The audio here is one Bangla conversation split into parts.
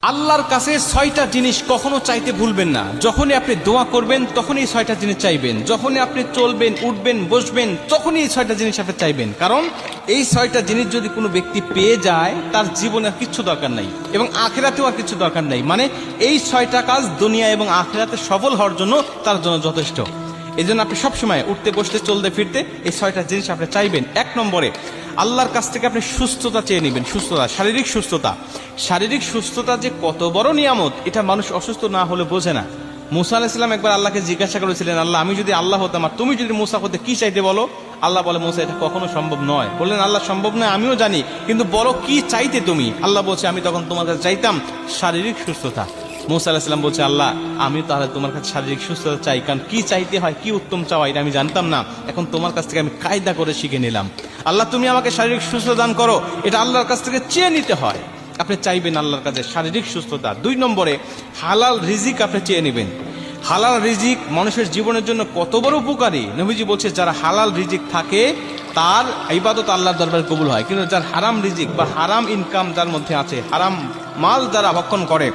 আল্লাহর কাছে ৬টা জিনিস কখনো চাইতে ভুলবেন না। যখনই আপনি দোয়া করবেন তখনই ৬টা জিনিস চাইবেন, যখনই আপনি চলবেন, উঠবেন, বসবেন, তখনই এই ৬টা জিনিস আপনি চাইবেন। কারণ এই ৬টা জিনিস যদি কোনো ব্যক্তি পেয়ে যায় তার জীবনে আর কিচ্ছু দরকার নাই এবং আখিরাতেও আর কিছু দরকার নাই। মানে এই ৬টা কাজ দুনিয়া এবং আখিরাতে সফল হওয়ার জন্য তার জন্য যথেষ্ট। এই জন্য আপনি সবসময় উঠতে, বসতে, চলতে, ফিরতে এই ৬টা জিনিস আপনি চাইবেন। ১ নম্বরে আল্লাহর কাছ থেকে আপনি সুস্থতা চেয়ে নেবেন। সুস্থতা, শারীরিক সুস্থতা। শারীরিক সুস্থতা যে কত বড় নিয়ামত এটা মানুষ অসুস্থ না হলে বোঝে না। মুসা আলাইহিস সালাম একবার আল্লাহকে জিজ্ঞাসা করেছিলেন, আল্লাহ, আমি যদি আল্লাহ হতাম আর তুমি যদি মুসা হতে, কি চাইতে বলো? আল্লাহ বলে, মুসা, এটা কখনো সম্ভব নয়। বললেন, আল্লাহ, সম্ভব নয় আমিও জানি, কিন্তু বলো কি চাইতে তুমি? আল্লাহ বলছে, আমি তখন তোমার কাছে চাইতাম শারীরিক সুস্থতা। মুসা আলাইহিস সালাম বলছে, আল্লাহ, আমি তাহলে তোমার কাছে শারীরিক সুস্থতা চাই, কারণ কি চাইতে হয়, কি উত্তম চাওয়া এটা আমি জানতাম না, এখন তোমার কাছ থেকে আমি কায়দা করে শিখে নিলাম। আল্লাহ, তুমি আমাকে শারীরিক সুস্থতা দান করো, এটা আল্লাহর কাছ থেকে চেয়ে নিতে হয়। আপনি চাইবেন আল্লাহর কাছে শারীরিক সুস্থতা। ২ নম্বরে হালাল রিজিক আপনি চেয়ে নেবেন। হালাল রিজিক মানুষের জীবনের জন্য কত বড় উপকারী। নবীজি বলছে, যারা হালাল রিজিক থাকে তার ইবাদত আল্লাহর দরবারে কবুল হয়, কিন্তু যার হারাম রিজিক বা হারাম ইনকাম যার মধ্যে আছে, হারাম মাল যারা ভক্ষণ করে,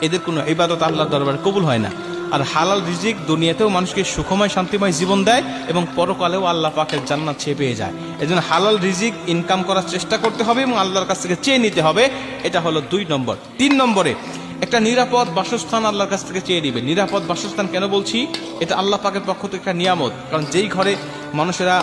এদের কোনো ইবাদত আল্লাহর দরবারে কবুল হয় না। আর হালাল রিজিক দুনিয়াতেও মানুষকে সুখময়, শান্তিময় জীবন দেয় এবং পরকালেও আল্লাহ পাকের জান্নাত চেয়ে পেয়ে যায়। এজন্য হালাল রিজিক ইনকাম করার চেষ্টা করতে হবে এবং আল্লাহর কাছ থেকে চেয়ে নিতে হবে। এটা হলো ২ নম্বর। ৩ নম্বরে একটা নিরাপদ বাসস্থান আল্লাহর কাছ থেকে চেয়ে নিবে। নিরাপদ বাসস্থান কেন বলছি? এটা আল্লাহ পাকের পক্ষ থেকে একটা নিয়ামত। কারণ যেই ঘরে মানুষেরা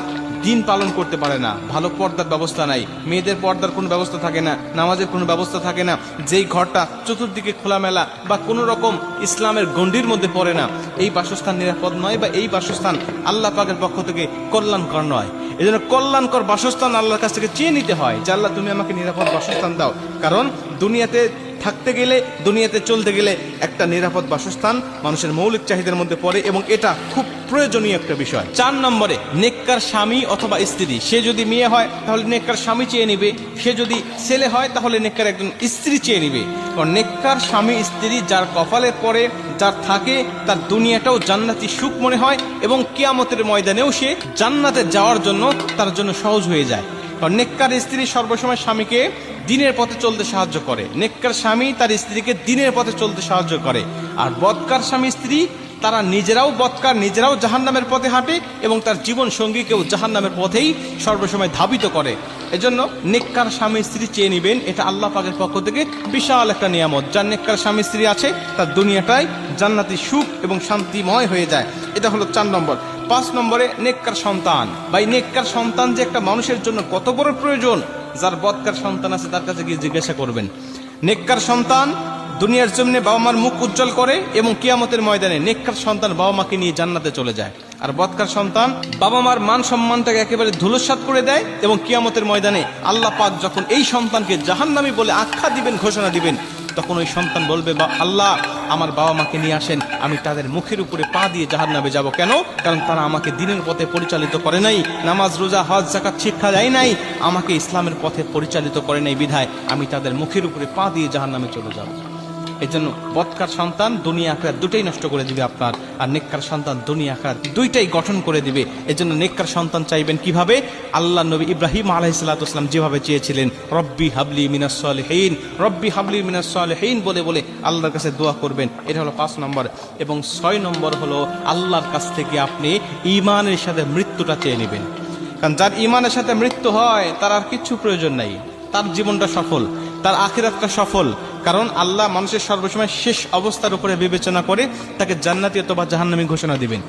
দিন পালন করতে পারে না, ভালো পর্দার ব্যবস্থা নাই, মেয়েদের পর্দার কোনো ব্যবস্থা থাকে না, নামাজের কোনো ব্যবস্থা থাকে না, যেই ঘরটা চতুর্দিকে খোলামেলা বা কোনো রকম ইসলামের গণ্ডির মধ্যে পড়ে না, এই বাসস্থান নিরাপদ নয় বা এই বাসস্থান আল্লাহ পাকের পক্ষ থেকে কল্যাণকর নয়। এই জন্য কল্যাণকর বাসস্থান আল্লাহর কাছ থেকে চেয়ে নিতে হয় যে, আল্লাহ, তুমি আমাকে নিরাপদ বাসস্থান দাও। কারণ দুনিয়াতে থাকতে গেলে, দুনিয়াতে চলতে গেলে একটা নিরাপদ বাসস্থান মানুষের মৌলিক চাহিদার মধ্যে পড়ে এবং এটা খুব প্রয়োজনীয় একটা বিষয়। ৪ নম্বরে নেককার স্বামী অথবা স্ত্রী। সে যদি মেয়ে হয় তাহলে নেককার স্বামী চেয়ে নিবে, সে যদি ছেলে হয় তাহলে নেককার একজন স্ত্রী চেয়ে নিবে। কারণ নেককার স্বামী স্ত্রী যার কপালে পড়ে, যার থাকে, তার দুনিয়াটাও জান্নাতি সুখ মনে হয় এবং কিয়ামতের ময়দানেও সে জান্নাতে যাওয়ার জন্য তার জন্য সহজ হয়ে যায়। কারণ নেককার স্ত্রী সর্বসময় স্বামীকে দিনের পথে চলতে সাহায্য করে। নেককার স্বামী তার স্ত্রীকে দিনের পথে চলতে সাহায্য করে। আর বদকার স্বামী স্ত্রী তারা নিজেরাও বদকার, নিজেরাও জাহান্নামের পথে হাঁটে এবং তার জীবন সঙ্গীকেও জাহান্নামের পথেই সর্বসময় ধাবিত করে। এজন্য নেককার স্বামী স্ত্রী চেয়ে নিবেন। এটা আল্লাহ পাকের পক্ষ থেকে বিশাল একটা নিয়ামত। যার নেককার স্বামী স্ত্রী আছে তার দুনিয়াটাই জান্নাতি সুখ এবং শান্তিময় হয়ে যায়। এটা হলো ৪ নম্বর। ৫ নম্বরে নেককার সন্তান। ভাই, নেককার সন্তান যে একটা মানুষের জন্য কত বড় প্রয়োজন, যার বদকার সন্তান আছে তার কাছে গিয়ে জিজ্ঞাসা করবেন। নেককার সন্তান দুনিয়ার জমিনে বাবা মার মুখ উজ্জ্বল করে এবং কিয়ামতের ময়দানে নেককার সন্তান বাবা মাকে নিয়ে জান্নাতে চলে যায়। আর বদকার সন্তান বাবা মার মান সম্মানটাকে একেবারে ধূলিসাৎ করে দেয় এবং কিয়ামতের ময়দানে আল্লাহ পাক যখন এই সন্তানকে জাহান্নামী বলে আখ্যা দিবেন, ঘোষণা দিবেন, তখন ওই সন্তান বলবে, বা আল্লাহ, আমার বাবা মাকে নিয়ে আসেন, আমি তাদের মুখের উপরে পা দিয়ে জাহান্নামে যাব। কেন? কারণ তারা আমাকে দিনের পথে পরিচালিত করে নাই, নামাজ, রোজা, হজ, যাকাত শিক্ষা দেয় নাই, আমাকে ইসলামের পথে পরিচালিত করে নাই, বিধায় আমি তাদের মুখের উপরে পা দিয়ে জাহান্নামে চলে যাব। এই জন্য বদকার সন্তান দুনিয়া আখিরাত দুটোই নষ্ট করে দিবে আপনার, আর নেককার সন্তান দুনিয়া আখিরাত দুইটাই গঠন করে দিবে। এই জন্য নেককার সন্তান চাইবেন কিভাবে? আল্লাহ নবী ইব্রাহিম আলাইহিস সালাম যেভাবে চেয়েছিলেন, রব্বি হাবলি মিনাস সালিহিন, রব্বি হাবলি মিনাস সালিহিন বলে বলে আল্লাহর কাছে দোয়া করবেন। এটা হলো ৫ নম্বর। এবং ৬ নম্বর হলো আল্লাহর কাছ থেকে আপনি ঈমানের সাথে মৃত্যুটা চেয়ে নেবেন। কারণ যার ঈমানের সাথে মৃত্যু হয় তার আর কিচ্ছু প্রয়োজন নাই, তার জীবনটা সফল, তার আখিরাতটা সফল। কারণ আল্লাহ মানুষের সর্বসময় শেষ অবস্থার উপরে বিবেচনা করে তাকে জান্নাতি অথবা জাহান্নামী ঘোষণা দিবেন।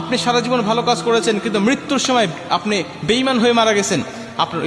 আপনি সারা জীবন ভালো কাজ করেছেন কিন্তু মৃত্যুর সময় আপনি বেঈমান হয়ে মারা গেছেন, আপনার